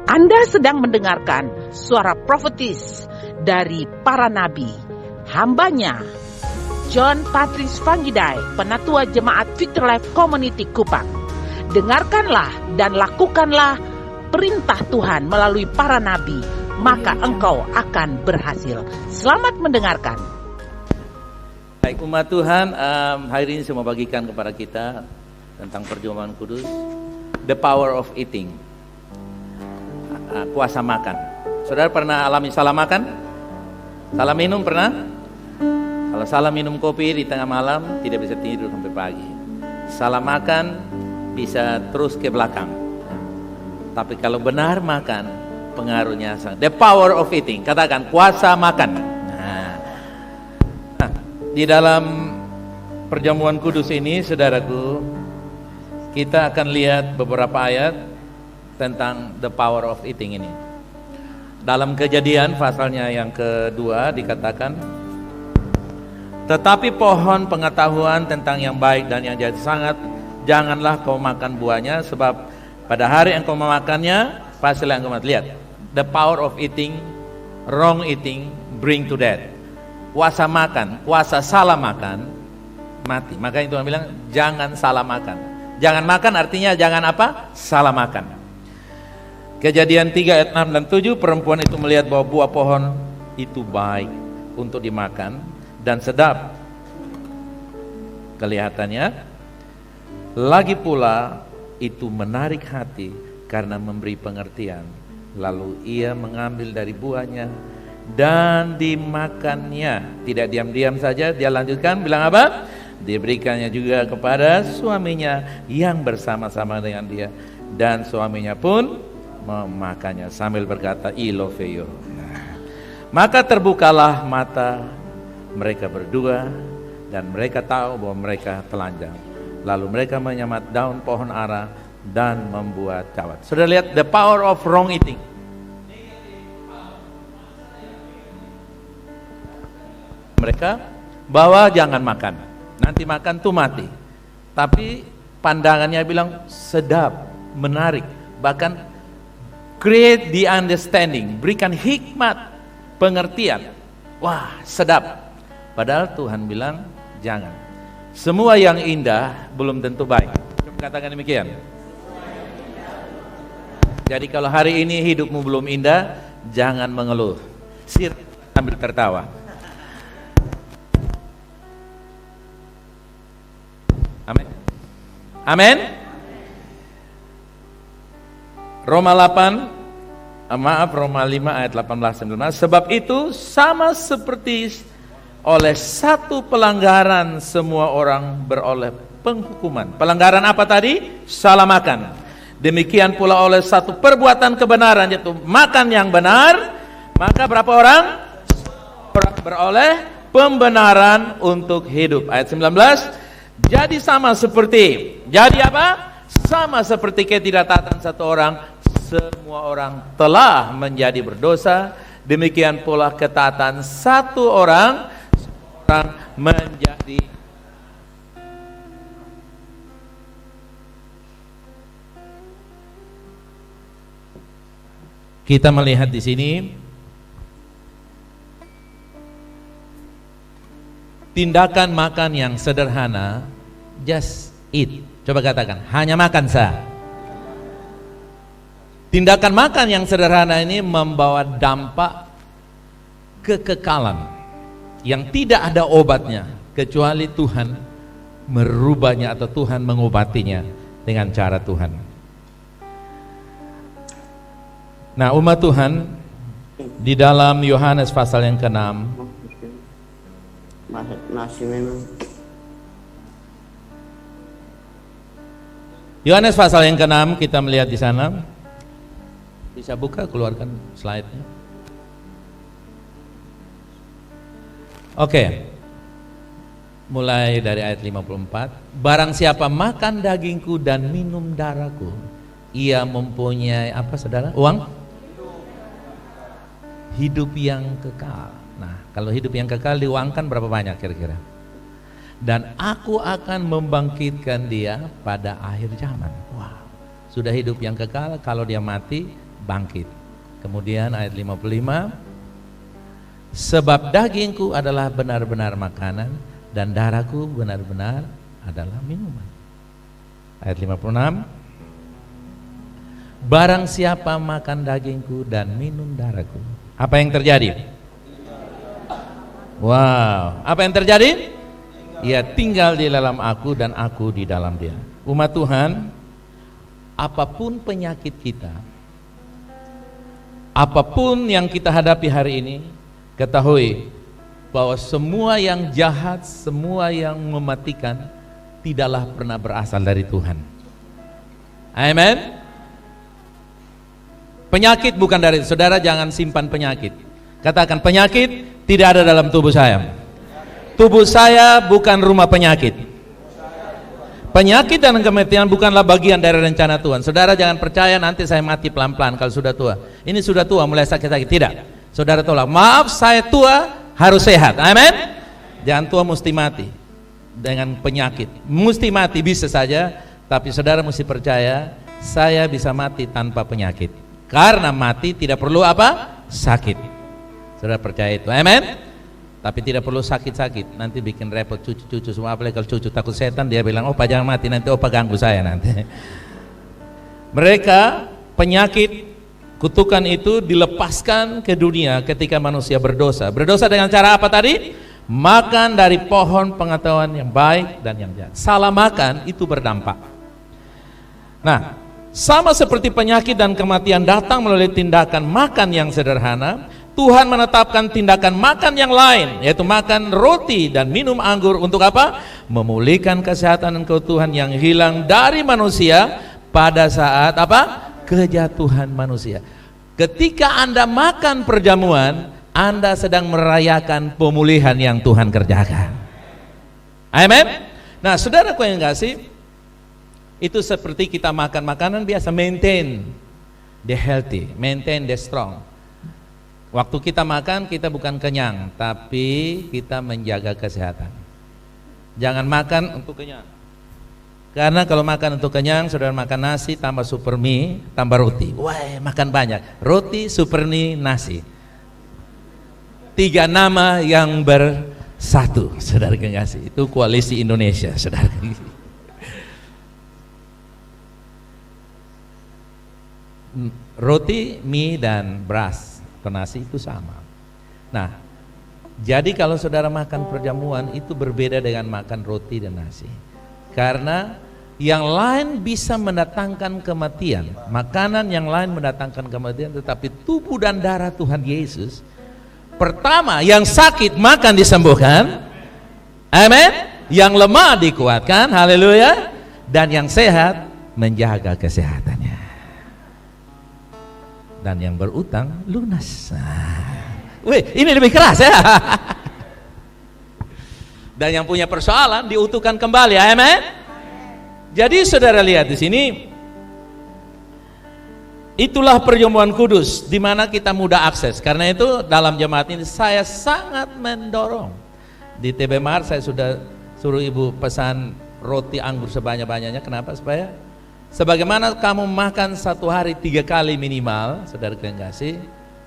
Anda sedang mendengarkan suara profetis dari para nabi, hambanya John Patrice Vanggidai, Penatua Jemaat Victory Life Community Kupang. Dengarkanlah dan lakukanlah perintah Tuhan melalui para nabi, maka engkau akan berhasil. Selamat mendengarkan. Baik umat Tuhan, hari ini saya mau bagikan kepada kita tentang perjamuan kudus, the power of eating, kuasa makan. Saudara pernah alami salah makan? Salah minum pernah? Kalau salah minum kopi di tengah malam, tidak bisa tidur sampai pagi. Salah makan bisa terus ke belakang. Tapi kalau benar makan, pengaruhnya sangat. The power of eating, katakan kuasa makan. Nah, di dalam perjamuan kudus ini, saudaraku, kita akan lihat beberapa ayat tentang the power of eating ini. Dalam Kejadian pasalnya yang kedua dikatakan, tetapi pohon pengetahuan tentang yang baik dan yang jahat sangat, janganlah kau makan buahnya, sebab pada hari engkau memakannya, pastilah engkau mati. Lihat, the power of eating, wrong eating, bring to death. Kuasa makan, kuasa salah makan, mati. Makanya Tuhan bilang, jangan salah makan. Jangan makan artinya jangan apa? Salah makan. Kejadian 3 ayat 6 dan 7, perempuan itu melihat bahwa buah pohon itu baik untuk dimakan dan sedap kelihatannya, lagi pula itu menarik hati karena memberi pengertian. Lalu ia mengambil dari buahnya dan dimakannya. Tidak diam-diam saja, dia lanjutkan bilang apa? Diberikannya juga kepada suaminya yang bersama-sama dengan dia, dan suaminya pun memakannya sambil berkata ilofeyo. Maka terbukalah mata mereka berdua dan mereka tahu bahwa mereka telanjang. Lalu mereka menyamat daun pohon ara dan membuat cawat. Sudah lihat the power of wrong eating. Mereka bahwa jangan makan, nanti makan tuh mati. Tapi pandangannya bilang sedap, menarik, bahkan create the understanding, berikan hikmat, pengertian. Wah, sedap. Padahal Tuhan bilang jangan. Semua yang indah belum tentu baik. Coba katakan demikian. Jadi kalau hari ini hidupmu belum indah, jangan mengeluh. Sambil tertawa. Amin. Amin. Roma 5 ayat 18-19. Sebab itu sama seperti oleh satu pelanggaran semua orang beroleh penghukuman. Pelanggaran apa tadi? Salah makan. Demikian pula oleh satu perbuatan kebenaran, yaitu makan yang benar, maka berapa orang? Beroleh pembenaran untuk hidup. Ayat 19. Jadi sama seperti, jadi apa? Sama seperti ketidaktaatan satu orang, semua orang telah menjadi berdosa. Demikian pula ketaatan satu orang menjadi. Kita melihat di sini tindakan makan yang sederhana, just eat. Coba katakan, hanya makan sah. Tindakan makan yang sederhana ini membawa dampak kekekalan yang tidak ada obatnya kecuali Tuhan merubahnya atau Tuhan mengobatinya dengan cara Tuhan. Nah, umat Tuhan, di dalam Yohanes pasal yang ke-6, Yohanes pasal yang ke-6 kita melihat di sana. Bisa buka, keluarkan slide-nya. Oke. Mulai dari ayat 54. Barang siapa makan dagingku dan minum darahku, ia mempunyai apa saudara? Uang? Hidup yang kekal. Nah, kalau hidup yang kekal diuangkan berapa banyak kira-kira? Dan aku akan membangkitkan dia pada akhir zaman. Wow. Sudah hidup yang kekal, kalau dia mati bangkit. Kemudian ayat 55, sebab dagingku adalah benar-benar makanan dan darahku benar-benar adalah minuman. Ayat 56, barang siapa makan dagingku dan minum darahku, apa yang terjadi? Wow, apa yang terjadi? Ia tinggal di dalam aku dan aku di dalam dia. Umat Tuhan, apapun penyakit kita, apapun yang kita hadapi hari ini, ketahui bahwa semua yang jahat, semua yang mematikan tidaklah pernah berasal dari Tuhan. Amen. Penyakit bukan dari saudara, jangan simpan penyakit. Katakan, penyakit tidak ada dalam tubuh saya. Tubuh saya bukan rumah penyakit. Penyakit dan kematian bukanlah bagian dari rencana Tuhan. Saudara jangan percaya nanti saya mati pelan-pelan kalau sudah tua. Ini sudah tua mulai sakit-sakit. Tidak. Saudara tolak, maaf saya tua harus sehat. Amin. Jangan tua mesti mati dengan penyakit. Mesti mati bisa saja, tapi saudara mesti percaya saya bisa mati tanpa penyakit. Karena mati tidak perlu apa? Sakit. Saudara percaya itu, amin? Tapi tidak perlu sakit-sakit, nanti bikin repot cucu-cucu semua. Apalagi kalau cucu takut setan, dia bilang, opa jangan mati, nanti opa ganggu saya nanti. Mereka, penyakit, kutukan itu dilepaskan ke dunia ketika manusia berdosa. Berdosa dengan cara apa tadi? Makan dari pohon pengetahuan yang baik dan yang jahat. Salah makan itu berdampak. Nah, sama seperti penyakit dan kematian datang melalui tindakan makan yang sederhana, Tuhan menetapkan tindakan makan yang lain, yaitu makan roti dan minum anggur untuk apa? Memulihkan kesehatan dan keutuhan yang hilang dari manusia pada saat apa? Kejatuhan manusia. Ketika Anda makan perjamuan, Anda sedang merayakan pemulihan yang Tuhan kerjakan. Amin. Nah, saudaraku yang kasih, itu seperti kita makan makanan biasa, maintain the healthy, maintain the strong. Waktu kita makan, kita bukan kenyang, tapi kita menjaga kesehatan. Jangan makan untuk kenyang. Karena kalau makan untuk kenyang, saudara makan nasi tambah super mie, tambah roti. Wah, makan banyak. Roti, super mie, nasi. 3 nama yang bersatu, saudara kasih. Itu koalisi Indonesia, saudara. Roti, mie, dan beras. Nasi itu sama. Nah, jadi kalau saudara makan perjamuan itu berbeda dengan makan roti dan nasi. Karena yang lain bisa mendatangkan kematian, makanan yang lain mendatangkan kematian, tetapi tubuh dan darah Tuhan Yesus, pertama yang sakit makan disembuhkan, amin. Yang lemah dikuatkan, haleluya. Dan yang sehat menjaga kesehatannya. Dan yang berutang lunas. Wih, ini lebih keras ya. Dan yang punya persoalan diutuhkan kembali, amen. Jadi saudara lihat di sini, itulah perjamuan kudus di mana kita mudah akses. Karena itu dalam jemaat ini saya sangat mendorong. Di TB Mart saya sudah suruh ibu pesan roti anggur sebanyak-banyaknya. Kenapa? Supaya sebagaimana kamu makan 1 hari 3 kali minimal, saudara yang kasih,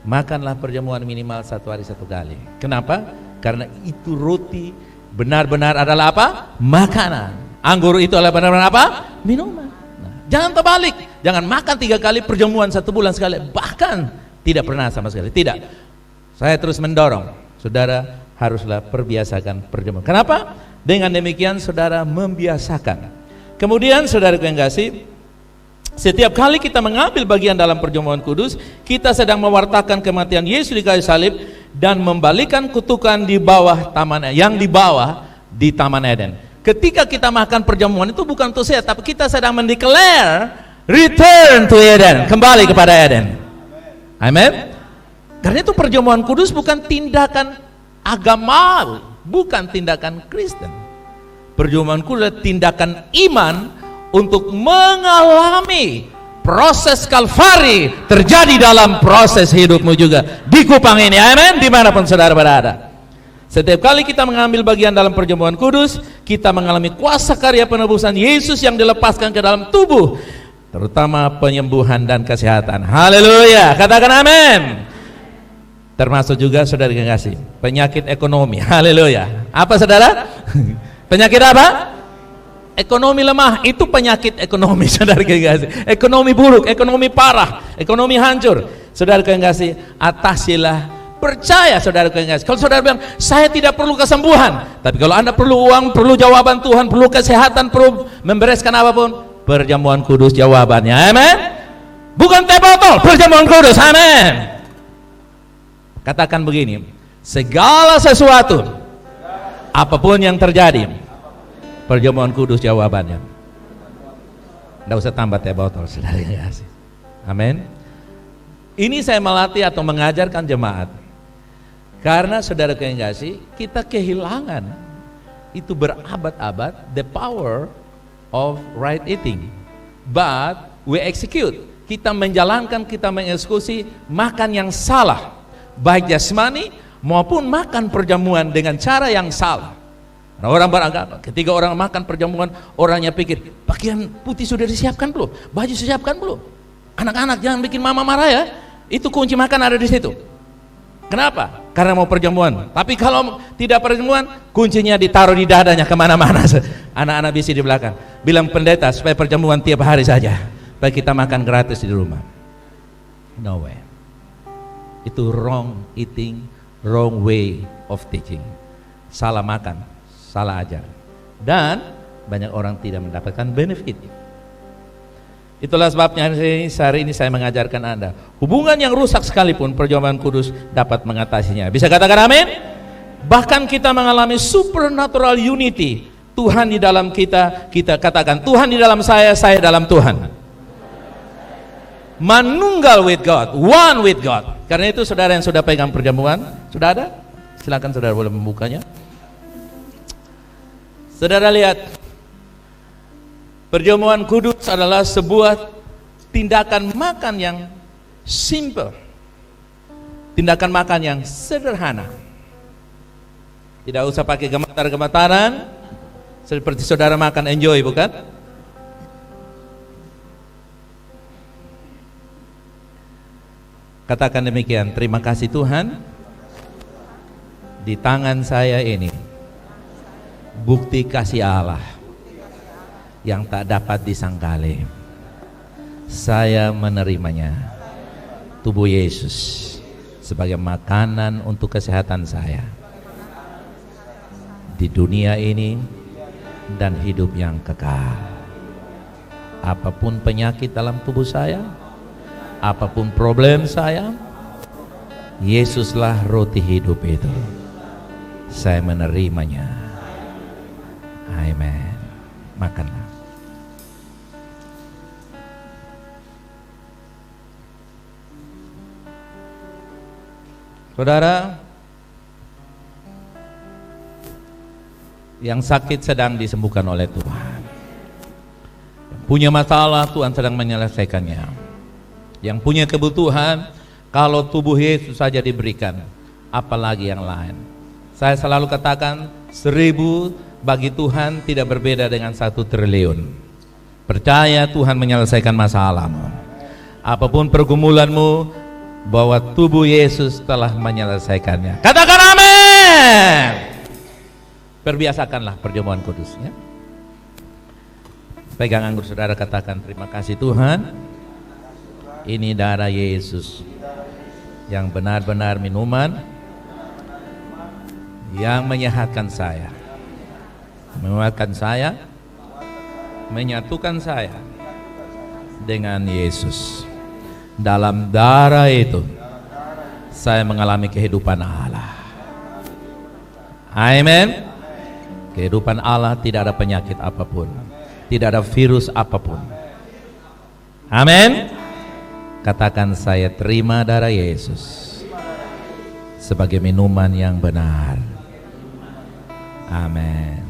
makanlah perjamuan minimal 1 hari 1 kali. Kenapa? Karena itu roti benar-benar adalah apa? Makanan. Anggur itu adalah benar-benar apa? Minuman. Nah, jangan terbalik, jangan makan 3 kali perjamuan 1 bulan sekali, bahkan tidak pernah sama sekali. Tidak. Saya terus mendorong, saudara haruslah perbiasakan perjamuan. Kenapa? Dengan demikian saudara membiasakan. Kemudian saudara yang kasih, setiap kali kita mengambil bagian dalam perjamuan kudus, kita sedang mewartakan kematian Yesus di kayu salib dan membalikan kutukan di bawah taman yang di bawah di Taman Eden. Ketika kita makan perjamuan itu bukan untuk sehat, tapi kita sedang mendeklare return to Eden, kembali kepada Eden. Amin. Karena itu perjamuan kudus bukan tindakan agama, bukan tindakan Kristen. Perjamuan kudus adalah tindakan iman untuk mengalami proses Kalvari terjadi dalam proses hidupmu juga di Kupang ini, amin, dimanapun saudara berada. Setiap kali kita mengambil bagian dalam perjamuan kudus, kita mengalami kuasa karya penebusan Yesus yang dilepaskan ke dalam tubuh terutama penyembuhan dan kesehatan. Haleluya, katakan amin. Termasuk juga saudara kekasih, penyakit ekonomi. Haleluya. Apa saudara? Penyakit apa? Ekonomi lemah, itu penyakit ekonomi saudara kekasih. Ekonomi buruk, ekonomi parah, ekonomi hancur. Saudara kekasih, atasilah, percaya saudara kekasih. Kalau saudara bilang, saya tidak perlu kesembuhan, tapi kalau Anda perlu uang, perlu jawaban Tuhan, perlu kesehatan, perlu membereskan apapun, perjamuan kudus jawabannya. Amin. Bukan teh botol, perjamuan kudus. Amin. Katakan begini, segala sesuatu, apapun yang terjadi, perjamuan kudus jawabannya. Tidak usah tambah teh botol, saudara kekasih. Amin. Ini saya melatih atau mengajarkan jemaat, karena saudara kekasih, kita kehilangan itu berabad-abad the power of right eating, but we execute. Kita menjalankan, kita mengeksekusi makan yang salah, baik jasmani maupun makan perjamuan dengan cara yang salah. Nah, orang beragama, ketika orang makan perjamuan, orangnya pikir, pakaian putih sudah disiapkan belum? Baju disiapkan belum? Anak-anak jangan bikin mama marah ya. Itu kunci makan ada di situ. Kenapa? Karena mau perjamuan. Tapi kalau tidak perjamuan, kuncinya ditaruh di dadanya kemana-mana. Anak-anak bisi di belakang bilang, pendeta supaya perjamuan tiap hari saja, supaya kita makan gratis di rumah. No way. Itu wrong eating, wrong way of teaching. Salah makan, salah ajar, dan banyak orang tidak mendapatkan benefit. Itulah sebabnya hari ini saya mengajarkan Anda, hubungan yang rusak sekalipun perjamuan kudus dapat mengatasinya. Bisa katakan amin? Bahkan kita mengalami supernatural unity. Tuhan di dalam kita, kita katakan Tuhan di dalam saya dalam Tuhan. Manunggal with God, one with God. Karena itu saudara yang sudah pegang perjamuan, sudah ada? Silakan saudara boleh membukanya. Saudara lihat, perjamuan kudus adalah sebuah tindakan makan yang simple, tindakan makan yang sederhana. Tidak usah pakai gemetar-gemetaran, seperti saudara makan enjoy, bukan? Katakan demikian, terima kasih Tuhan, di tangan saya ini bukti kasih Allah yang tak dapat disangkali. Saya menerimanya, tubuh Yesus, sebagai makanan untuk kesehatan saya di dunia ini dan hidup yang kekal. Apapun penyakit dalam tubuh saya, apapun problem saya, Yesuslah roti hidup itu. Saya menerimanya. Amen. Makanlah. Saudara yang sakit sedang disembuhkan oleh Tuhan. Yang punya masalah Tuhan sedang menyelesaikannya. Yang punya kebutuhan, kalau tubuh Yesus saja diberikan, apalagi yang lain. Saya selalu katakan, 1000 bagi Tuhan tidak berbeda dengan 1 triliun. Percaya Tuhan menyelesaikan masalahmu. Apapun pergumulanmu, bahwa tubuh Yesus telah menyelesaikannya. Katakan amin. Perbiasakanlah perjamuan kudusnya. Pegang anggur saudara, katakan terima kasih Tuhan. Ini darah Yesus yang benar-benar minuman yang menyehatkan saya, menguatkan saya, menyatukan saya dengan Yesus. Dalam darah itu saya mengalami kehidupan Allah. Amin. Kehidupan Allah tidak ada penyakit apapun, tidak ada virus apapun. Amin. Katakan, saya terima darah Yesus sebagai minuman yang benar. Amin.